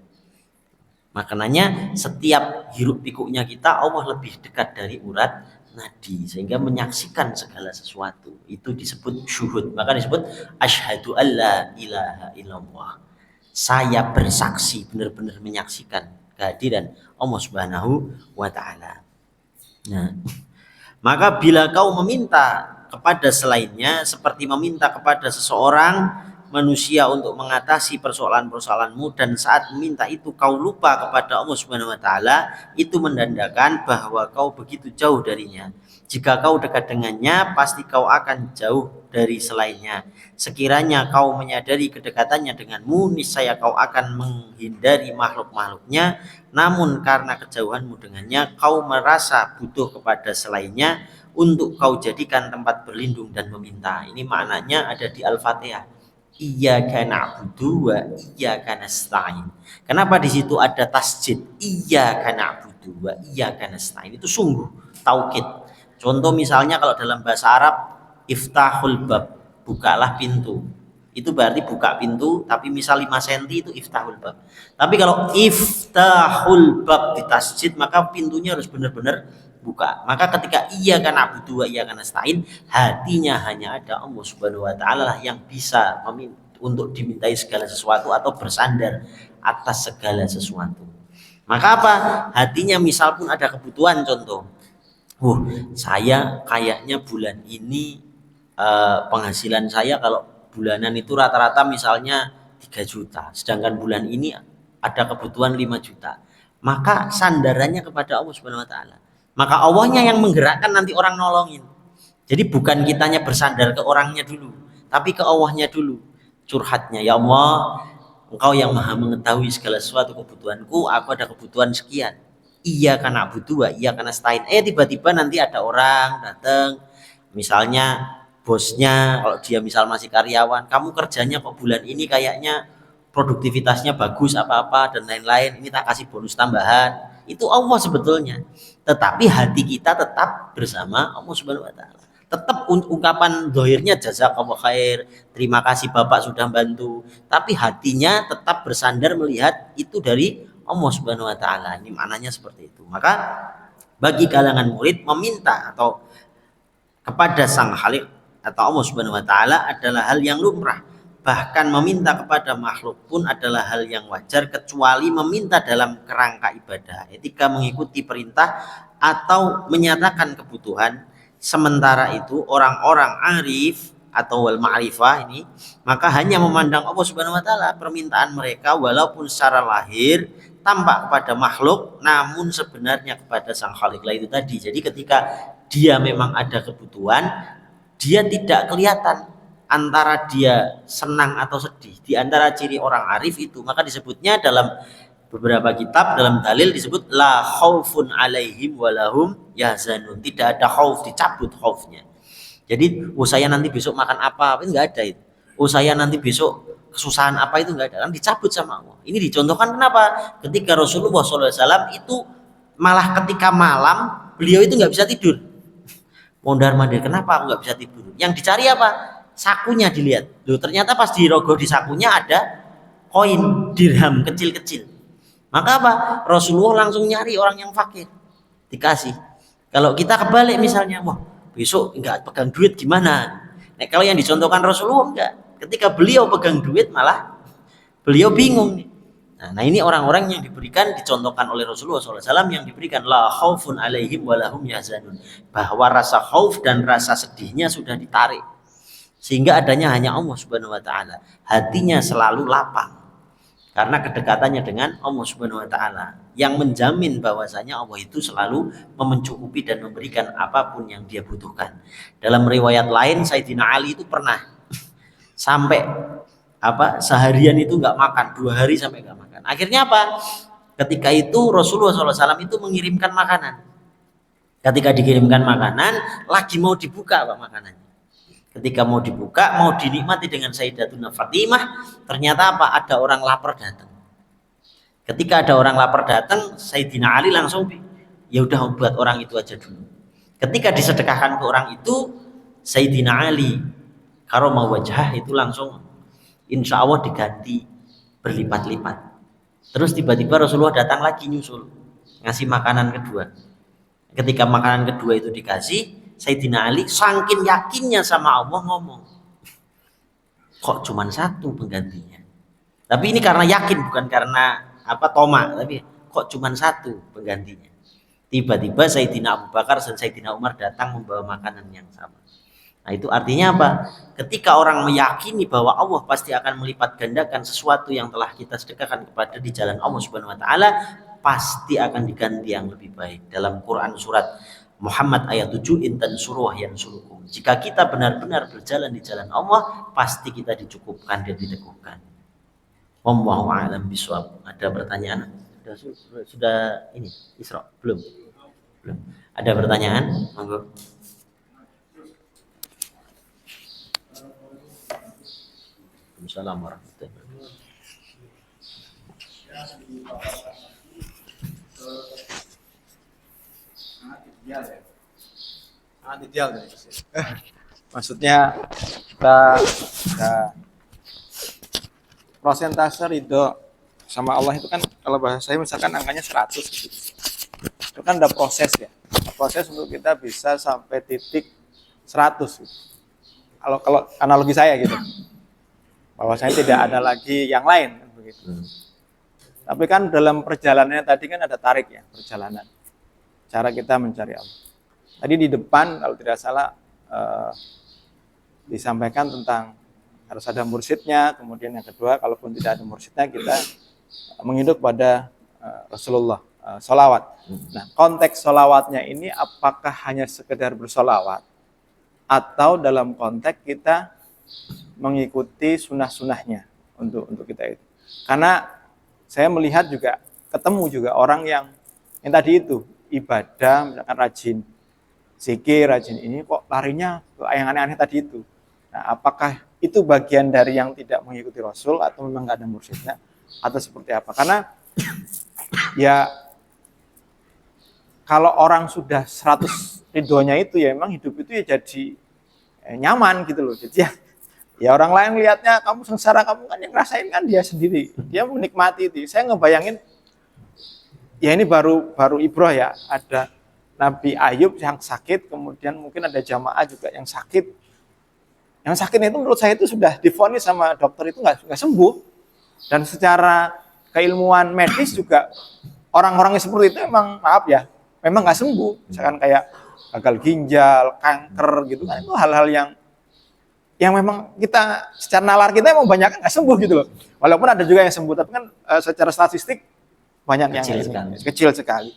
Makanya setiap hiruk pikuknya kita Allah lebih dekat dari urat nadi, sehingga menyaksikan segala sesuatu. Itu disebut syuhud. Maka disebut asyhadu alla ilaha illallah. Saya bersaksi, benar-benar menyaksikan kehadiran Allah Subhanahu wa Ta'ala. Nah, maka bila kau meminta kepada selainnya seperti meminta kepada seseorang manusia untuk mengatasi persoalan-persoalanmu, dan saat meminta itu kau lupa kepada Allah Subhanahu wa Ta'ala, itu menandakan bahwa kau begitu jauh darinya. Jika kau dekat dengannya, pasti kau akan jauh dari selainnya. Sekiranya kau menyadari kedekatannya denganmu, niscaya kau akan menghindari makhluk-makhluknya. Namun karena kejauhanmu dengannya, kau merasa butuh kepada selainnya untuk kau jadikan tempat berlindung dan meminta. Ini maknanya ada di Al-Fatihah. Iyyaka na'budu wa iyyaka nasta'in. Kenapa di situ ada tasjid? Iyyaka na'budu wa iyyaka nasta'in. Itu sungguh taukid. Contoh misalnya kalau dalam bahasa Arab, iftahul bab, bukalah pintu. Itu berarti buka pintu, tapi misal 5 cm itu iftahul bab. Tapi kalau iftahul bab di tasjid, maka pintunya harus benar-benar buka. Maka ketika iyyaka na'budu wa iyyaka nasta'in, hatinya hanya ada Allah Subhanahu wa Ta'ala yang bisa untuk dimintai segala sesuatu atau bersandar atas segala sesuatu. Maka apa? Hatinya misal pun ada kebutuhan, contoh, saya kayaknya bulan ini penghasilan saya kalau bulanan itu rata-rata misalnya 3 juta, sedangkan bulan ini ada kebutuhan 5 juta. Maka sandarannya kepada Allah Subhanahu wa taala. Maka Allahnya yang menggerakkan nanti orang nolongin. Jadi bukan kitanya bersandar ke orangnya dulu, tapi ke Allahnya dulu. Curhatnya, ya Allah, Engkau yang maha mengetahui segala sesuatu kebutuhanku, aku ada kebutuhan sekian. Iya karena butuh, iya karena stain. Tiba-tiba nanti ada orang datang, misalnya bosnya, kalau dia misal masih karyawan, kamu kerjanya kok bulan ini kayaknya produktivitasnya bagus apa-apa dan lain-lain, ini tak kasih bonus tambahan. Itu Allah sebetulnya. Tetapi hati kita tetap bersama Allah Subhanahu wa taala. Tetap ungkapan dohirnya jazakallah khair, terima kasih Bapak sudah bantu, tapi hatinya tetap bersandar melihat itu dari Allah Subhanahu wa taala. Ini maknanya seperti itu. Maka bagi kalangan murid meminta atau kepada Sang Khalik atau Allah Subhanahu wa taala adalah hal yang lumrah. Bahkan meminta kepada makhluk pun adalah hal yang wajar kecuali meminta dalam kerangka ibadah. Etika mengikuti perintah atau menyatakan kebutuhan. Sementara itu orang-orang arif atau wal ma'rifah ini maka hanya memandang Allah Subhanahu wa taala, permintaan mereka walaupun secara lahir tampak kepada makhluk namun sebenarnya kepada Sang Khalik lah itu tadi. Jadi ketika dia memang ada kebutuhan, dia tidak kelihatan antara dia senang atau sedih. Di antara ciri orang arif itu maka disebutnya dalam beberapa kitab, dalam dalil disebut la khaufun alaihim walahum yahzanun. Tidak ada khauf, dicabut khaufnya. Jadi saya nanti besok makan apa, itu enggak ada itu. Saya nanti besok kesusahan apa, itu enggak ada, kan dicabut sama Allah. Ini dicontohkan kenapa? Ketika Rasulullah SAW itu malah ketika malam beliau itu nggak bisa tidur. Mondar mandir, kenapa aku nggak bisa tidur? Yang dicari apa? Sakunya dilihat. Loh, ternyata pas dirogoh di sakunya ada koin dirham kecil-kecil. Maka apa? Rasulullah langsung nyari orang yang fakir, dikasih. Kalau kita kebalik misalnya, wah besok nggak pegang duit gimana? Nah, kalau yang dicontohkan Rasulullah enggak. Ketika beliau pegang duit malah beliau bingung nih. Nah, ini orang-orang yang diberikan, dicontohkan oleh Rasulullah SAW, yang diberikan la khaufun alaihim walahum yahzanun, bahwa rasa khauf dan rasa sedihnya sudah ditarik sehingga adanya hanya Allah Subhanahu wa taala. Hatinya selalu lapang karena kedekatannya dengan Allah Subhanahu wa taala yang menjamin bahwasanya Allah itu selalu mencukupi dan memberikan apapun yang dia butuhkan. Dalam riwayat lain Sayyidina Ali itu pernah sampai seharian itu nggak makan, 2 hari sampai nggak makan. Akhirnya apa? Ketika itu Rasulullah SAW itu mengirimkan makanan. Ketika dikirimkan makanan, lagi mau dibuka Pak makanannya. Ketika mau dibuka, mau dinikmati dengan Sayyidatuna Fatimah, ternyata apa? Ada orang lapar datang. Ketika ada orang lapar datang, Sayyidina Ali langsung, ya udah buat orang itu aja dulu. Ketika disedekahkan ke orang itu, Sayyidina Ali karomah wajah itu langsung insya Allah diganti berlipat-lipat. Terus tiba-tiba Rasulullah datang lagi nyusul, ngasih makanan kedua. Ketika makanan kedua itu dikasih, Sayyidina Ali saking yakinnya sama Allah ngomong, kok cuma satu penggantinya? Tapi ini karena yakin, bukan karena toma, tapi kok cuma satu penggantinya. Tiba-tiba Sayyidina Abu Bakar dan Sayyidina Umar datang membawa makanan yang sama. Nah, itu artinya apa? Ketika orang meyakini bahwa Allah pasti akan melipat gandakan sesuatu yang telah kita sedekahkan kepada di jalan Allah Subhanahu wa taala, pasti akan diganti yang lebih baik. Dalam Quran surat Muhammad ayat 7, intan suruh yang surukum. Jika kita benar-benar berjalan di jalan Allah, pasti kita dicukupkan dan diteguhkan. Wallahu a'lam bishawab. Ada pertanyaan? Sudah ini Isra? Belum. Ada pertanyaan? Monggo. Assalamualaikum warahmatullahi wabarakatuh. Sangat ideal dari maksudnya kita prosentase ridho sama Allah itu kan, kalau bahasa saya misalkan angkanya 100 gitu. Itu kan ada proses ya, proses untuk kita bisa sampai titik 100 gitu. Kalau analogi saya gitu, bahwasanya tidak ada lagi yang lain kan begitu. Tapi kan dalam perjalanannya tadi kan ada tarik ya, perjalanan cara kita mencari Allah. Tadi di depan kalau tidak salah disampaikan tentang harus ada mursyidnya. Kemudian yang kedua, kalaupun tidak ada mursyidnya, kita menginduk pada Rasulullah, sholawat. Nah, konteks sholawatnya ini apakah hanya sekedar bersolawat atau dalam konteks kita mengikuti sunnah-sunnahnya untuk kita itu. Karena saya melihat juga, ketemu juga orang yang tadi itu ibadah, misalkan rajin zikir, rajin ini kok larinya ke yang aneh-aneh tadi itu. Nah, apakah itu bagian dari yang tidak mengikuti Rasul atau memang nggak ada mursyidnya atau seperti apa? Karena ya kalau orang sudah 100 ridhonya itu ya memang hidup itu ya jadi nyaman gitu loh. Jadi ya orang lain lihatnya kamu sengsara, kamu kan yang ngerasain kan dia sendiri. Dia menikmati itu. Saya ngebayangin ya ini baru ibroh ya, ada Nabi Ayub yang sakit, kemudian mungkin ada jamaah juga yang sakit. Yang sakit itu menurut saya itu sudah divonis sama dokter itu nggak sembuh. Dan secara keilmuan medis juga orang-orang yang seperti itu memang maaf ya, memang nggak sembuh. Misalkan kayak gagal ginjal, kanker gitu kan, itu hal-hal yang memang kita secara nalar kita emang banyak nggak sembuh gitu loh. Walaupun ada juga yang sembuh, tapi kan secara statistik banyak kecil sekali.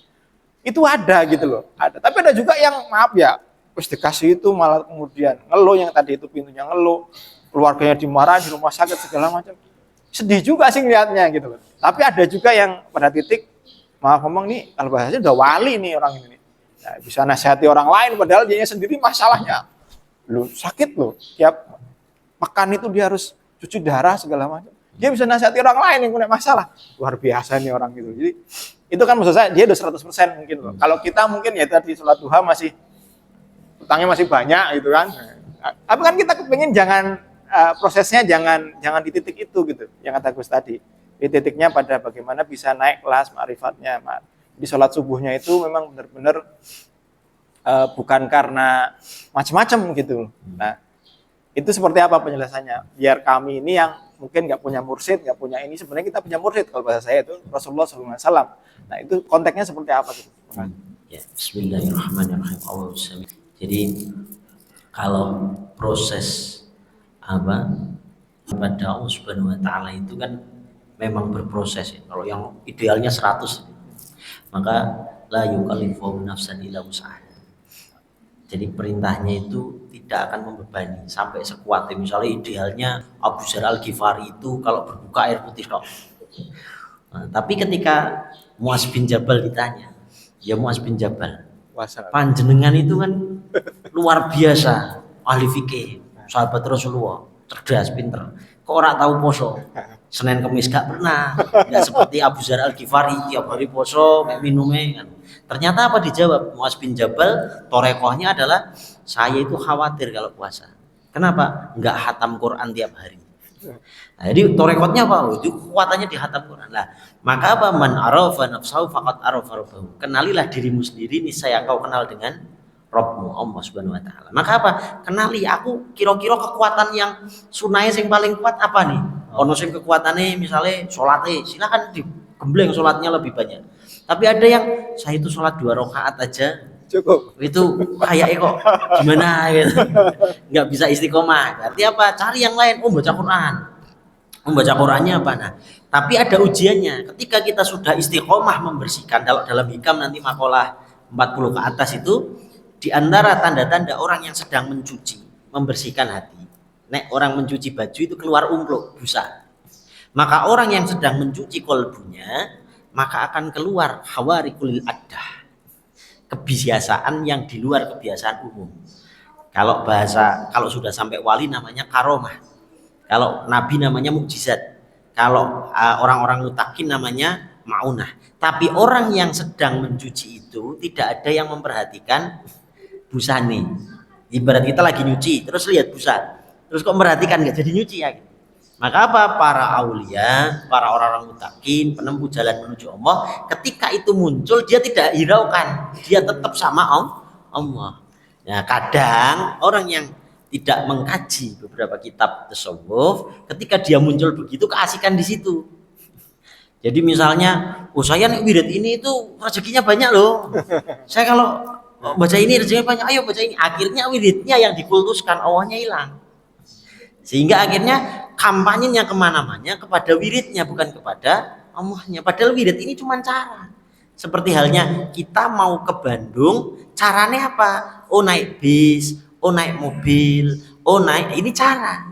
Itu ada gitu loh, ada. Tapi ada juga yang maaf ya, terus dikasih itu malah kemudian ngeluh, yang tadi itu pintunya ngeluh, keluarganya dimarahin di rumah sakit segala macam. Sedih juga sih ngeliatnya gitu loh. Tapi ada juga yang pada titik maaf ngomong nih, kalau bahasanya udah wali nih orang ini. Nah, bisa nasihati orang lain padahal dia sendiri masalahnya lu sakit loh. Tiap makan itu dia harus cuci darah segala macam. Dia bisa nasihati orang lain yang punya masalah. Luar biasa nih orang gitu. Jadi itu kan maksud saya dia udah 100% mungkin loh. Kalau kita mungkin ya tadi sholat duha masih utangnya masih banyak gitu kan. Tapi kan kita kepingin jangan prosesnya jangan di titik itu gitu. Yang kata Gus tadi. Di titiknya pada bagaimana bisa naik kelas ma'rifatnya. Di sholat subuhnya itu memang benar-benar bukan karena macam-macam gitu. Nah, itu seperti apa penjelasannya? Biar kami ini yang mungkin nggak punya mursyid, nggak punya ini, sebenarnya kita punya mursyid. Kalau bahasa saya itu Rasulullah SAW. Nah, itu konteksnya seperti apa gitu? Ya, Bismillahirrahmanirrahim. Jadi kalau proses pada Allah Subhanahu wa taala itu kan memang berproses ya. Kalau yang idealnya 100, maka la yukallifu nafsan illa wus'aha. Jadi perintahnya itu tidak akan membebani sampai sekuatnya. Misalnya idealnya Abu Dzar Al-Ghifari itu kalau berbuka air putih dong. Nah, tapi ketika Muaz bin Jabal ditanya, ya Muaz bin Jabal, panjenengan itu kan luar biasa ahli fikih, sahabat Rasulullah, cerdas, pinter. Kok orang tahu poso? Senin Kemis gak pernah, nggak seperti Abu Dzar Al-Ghifari tiap hari poso, minumnya kan. Ternyata apa dijawab Muaz bin Jabal? Torekohnya adalah saya itu khawatir kalau puasa. Kenapa? Nggak hatam Quran tiap hari. Nah, jadi torekotnya apa? Itu kekuatannya di hatam Quran. Nah, maka apa? Man arafa nafsahu faqad arafa rabbahu. Kenalilah dirimu sendiri, niscaya kau kenal dengan Rabbmu, Allah Subhanahu wa taala. Maka apa? Kenali aku kira-kira kekuatan yang sunai yang paling kuat apa nih? Ono sing kekuatannya misalnya sholatnya, silakan digembleng sholatnya lebih banyak. Tapi ada yang saya itu sholat 2 rakaat aja cukup. Itu kayaknya kok gimana gitu. Nggak bisa istiqomah. Berarti apa? Cari yang lain. Baca Quran. Membaca Qurannya apa? Nah, tapi ada ujiannya. Ketika kita sudah istiqomah membersihkan, dalam hikam nanti makalah 40 ke atas itu, di antara tanda-tanda orang yang sedang mencuci, membersihkan hati. Nek orang mencuci baju itu keluar umpluk, busa. Maka orang yang sedang mencuci kolbunya, maka akan keluar hawarikul addah, kebiasaan yang di luar kebiasaan umum. Kalau sudah sampai wali namanya karomah, kalau nabi namanya mukjizat, kalau orang-orang mutakin namanya maunah. Tapi orang yang sedang mencuci itu tidak ada yang memperhatikan busane. Ibarat kita lagi nyuci terus lihat busa, terus kok memperhatikan nggak jadi nyuci ya. Maka apa? Para aulia, para orang-orang mutakin, penempuh jalan menuju Allah, ketika itu muncul dia tidak hiraukan, dia tetap sama Allah. Nah, kadang orang yang tidak mengkaji beberapa kitab tasawuf, ketika dia muncul begitu keasikan di situ. Jadi misalnya, saya nih wirid ini itu rezekinya banyak loh. Saya kalau baca ini rezekinya banyak, ayo baca ini. Akhirnya wiridnya yang dikultuskan, Allahnya hilang. Sehingga akhirnya kampanyenya kemana-mana kepada wiridnya, bukan kepada Allahnya. Padahal wirid ini cuma cara. Seperti halnya kita mau ke Bandung, caranya apa? Oh naik bis, oh naik mobil, oh naik, ini cara.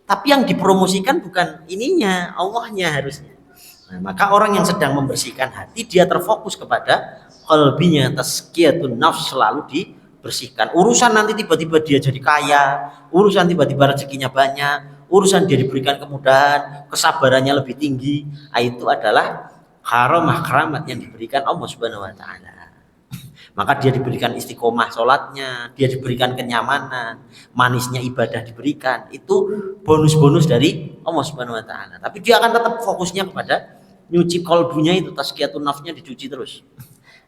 Tapi yang dipromosikan bukan ininya, Allahnya harusnya. Nah, maka orang yang sedang membersihkan hati, dia terfokus kepada qalbinya, tazkiyatun nafs, selalu dibersihkan. Urusan nanti tiba-tiba dia jadi kaya, urusan tiba-tiba rezekinya banyak, urusan dia diberikan kemudahan, kesabarannya lebih tinggi, itu adalah karamah keramat yang diberikan Allah Subhanahu wa taala. Maka dia diberikan istiqomah sholatnya, dia diberikan kenyamanan, manisnya ibadah diberikan. Itu bonus-bonus dari Allah Subhanahu wa taala. Tapi dia akan tetap fokusnya kepada nyuci kolbunya itu, tazkiyatun nafsnya dicuci terus.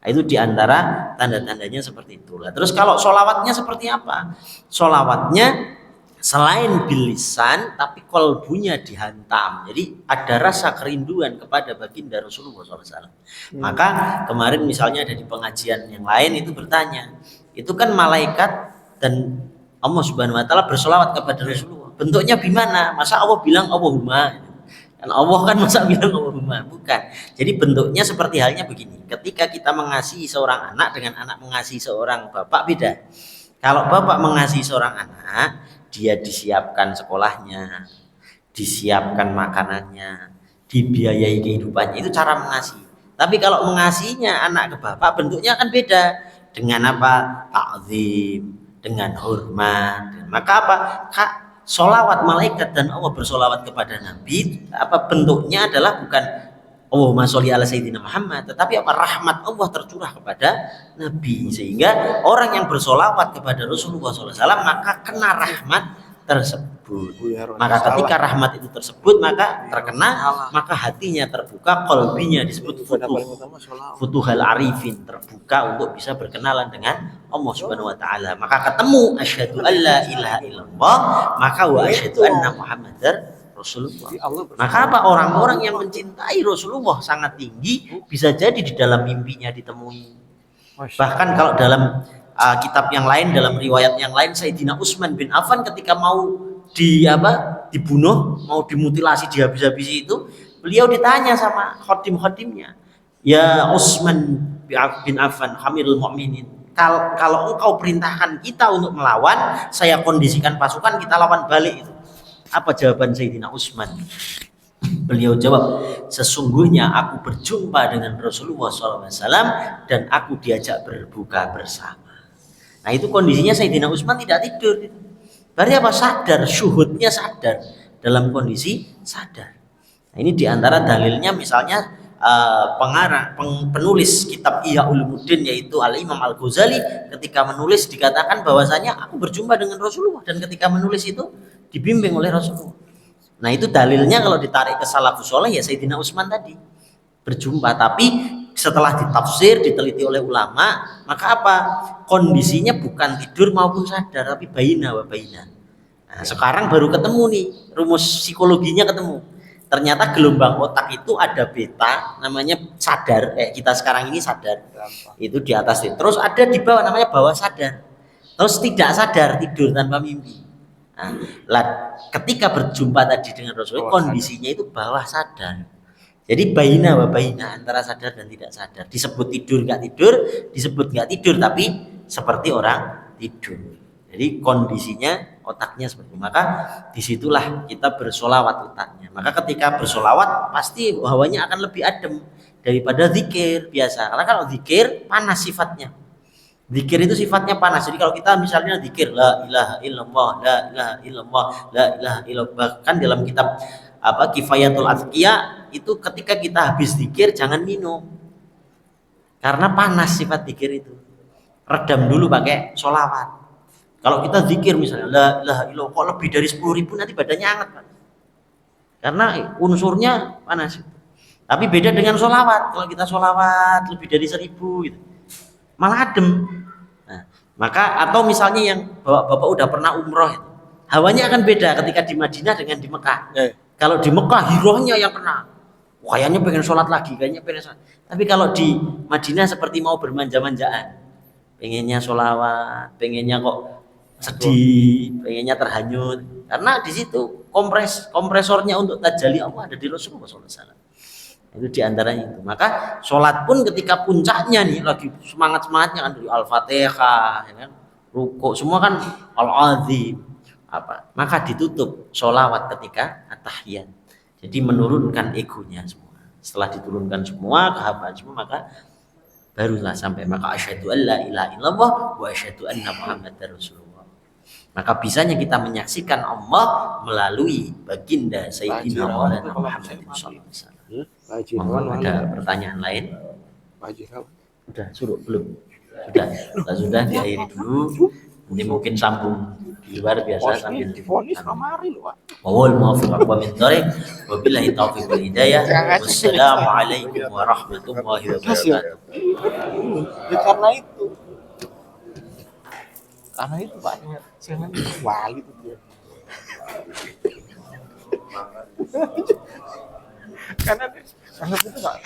Itu diantara tanda-tandanya seperti itulah. Terus kalau sholawatnya seperti apa? Sholawatnya selain bilisan, tapi kolbunya dihantam. Jadi ada rasa kerinduan kepada baginda Rasulullah SAW. Maka kemarin misalnya ada di pengajian yang lain itu bertanya, itu kan malaikat dan Allah Subhanahu Wa Taala bersolawat kepada Rasulullah. Bentuknya gimana? Masa Allah bilang Allahumma? Kan Allah kan masa bilang Allahumma? Bukan. Jadi bentuknya seperti halnya begini. Ketika kita mengasihi seorang anak dengan anak mengasihi seorang bapak beda. Kalau bapak mengasihi seorang anak, dia disiapkan sekolahnya, disiapkan makanannya, dibiayai kehidupannya. Itu cara mengasihi. Tapi kalau mengasihinya anak ke bapak, bentuknya akan beda. Dengan apa? Ta'zim, dengan hormat. Maka apa? Solawat malaikat dan Allah bersolawat kepada Nabi, apa bentuknya adalah bukan Allahumma sholli ala sayyidina Muhammad, tetapi apa, rahmat Allah tercurah kepada Nabi, sehingga orang yang bersolawat kepada Rasulullah SAW maka kena rahmat tersebut. Maka ketika rahmat itu tersebut maka terkena, maka hatinya terbuka, qalbinya disebut futuhal arifin, terbuka untuk bisa berkenalan dengan Allah Subhanahu wa taala. Maka ketemu asyhadu alla ilaha illallah, maka wa asyhadu anna Muhammadar Rasulullah. Maka apa, orang-orang yang mencintai Rasulullah sangat tinggi, bisa jadi di dalam mimpinya ditemui. Bahkan kalau dalam kitab yang lain, dalam riwayat yang lain, Sayyidina Utsman bin Affan ketika mau dibunuh, mau dimutilasi, dihabis-habisi itu, beliau ditanya sama khodim-khodimnya, ya Utsman bin Affan Amirul Mukminin, kalau engkau perintahkan kita untuk melawan, saya kondisikan pasukan, kita lawan balik itu. Apa jawaban Sayyidina Utsman? Beliau jawab, sesungguhnya aku berjumpa dengan Rasulullah SAW dan aku diajak berbuka bersama. Nah itu kondisinya Sayyidina Utsman tidak tidur. Berarti apa? Sadar, syuhudnya sadar, dalam kondisi sadar. Nah ini diantara dalilnya misalnya penulis kitab Ihya Ulumuddin yaitu Al-Imam Al-Ghazali, ketika menulis dikatakan bahwasanya aku berjumpa dengan Rasulullah, dan ketika menulis itu dibimbing oleh Rasulullah. Nah itu dalilnya kalau ditarik ke salafus soleh ya Sayyidina Utsman tadi berjumpa. Tapi setelah ditafsir, diteliti oleh ulama, maka apa? Kondisinya bukan tidur maupun sadar, tapi baina wa baina. Nah, sekarang baru ketemu nih, rumus psikologinya ketemu. Ternyata gelombang otak itu ada beta, namanya sadar, kita sekarang ini sadar, itu di atas itu. Terus ada di bawah, namanya bawah sadar. Terus tidak sadar, tidur tanpa mimpi. Nah, ketika berjumpa tadi dengan Rasulullah, kondisinya itu bawah sadar. Jadi baina wa baina, antara sadar dan tidak sadar. Disebut tidur nggak tidur, disebut nggak tidur tapi seperti orang tidur. Jadi kondisinya otaknya seperti itu. Maka disitulah kita bersolawat otaknya. Maka ketika bersolawat pasti hawanya akan lebih adem daripada zikir biasa. Karena kalau zikir panas sifatnya. Zikir itu sifatnya panas. Jadi kalau kita misalnya zikir la ilaha illallah, la ilaha illallah, la ilaha illallah, bahkan dalam kitab Kifayatul Azkiya itu ketika kita habis zikir jangan minum. Karena panas sifat zikir itu. Redam dulu pakai sholawat. Kalau kita zikir misalnya la ilaha illallah kok lebih dari 10.000 nanti badannya hangat, Pak. Karena unsurnya panas. Tapi beda dengan sholawat. Kalau kita sholawat lebih dari 1.000 gitu, malah adem. Nah, maka atau misalnya yang bapak udah pernah umroh, hawanya akan beda ketika di Madinah dengan di Mekah. Kalau di Mekah hirohnya yang kena, kayaknya pengen sholat lagi, kayaknya pengen sholat. Tapi kalau di Madinah seperti mau bermanja-manjaan, pengennya sholawat, pengennya kok sedih, pengennya terhanyut. Karena di situ kompresornya untuk tajalli Allah ada di Rasulullah SAW. Itu diantaranya itu. Maka sholat pun ketika puncaknya nih lagi semangat-semangatnya kan dari Al-Fatihah, ya kan? Ruku, semua kan Al-Azim apa. Maka ditutup sholawat ketika at-tahiyat. Jadi menurunkan egonya semua. Setelah diturunkan semua kehambaan semua, maka barulah sampai maka asyhadu alla ilaha illallah wa asyhadu anna muhammadar rasulullah. Maka bisanya kita menyaksikan Allah melalui baginda Sayyidina Maulana Muhammad sallallahu alaihi wasallam. Mohon ada pertanyaan lain? Sudah suruh belum? Sudah diakhiri dulu. Nanti mungkin sambung di luar biasa sambil difonis kamari loh, Pak. wal muwaffiq wa min thariq wa billahi taufiq wal hidayah. Wassalamu alaikum warahmatullahi wabarakatuh. Ya, karena itu Pak, jangan wali itu dia. karena itu nggak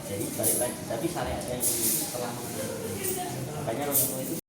Jadi balik lagi, tapi syariatnya setelah makanya Rasulullah itu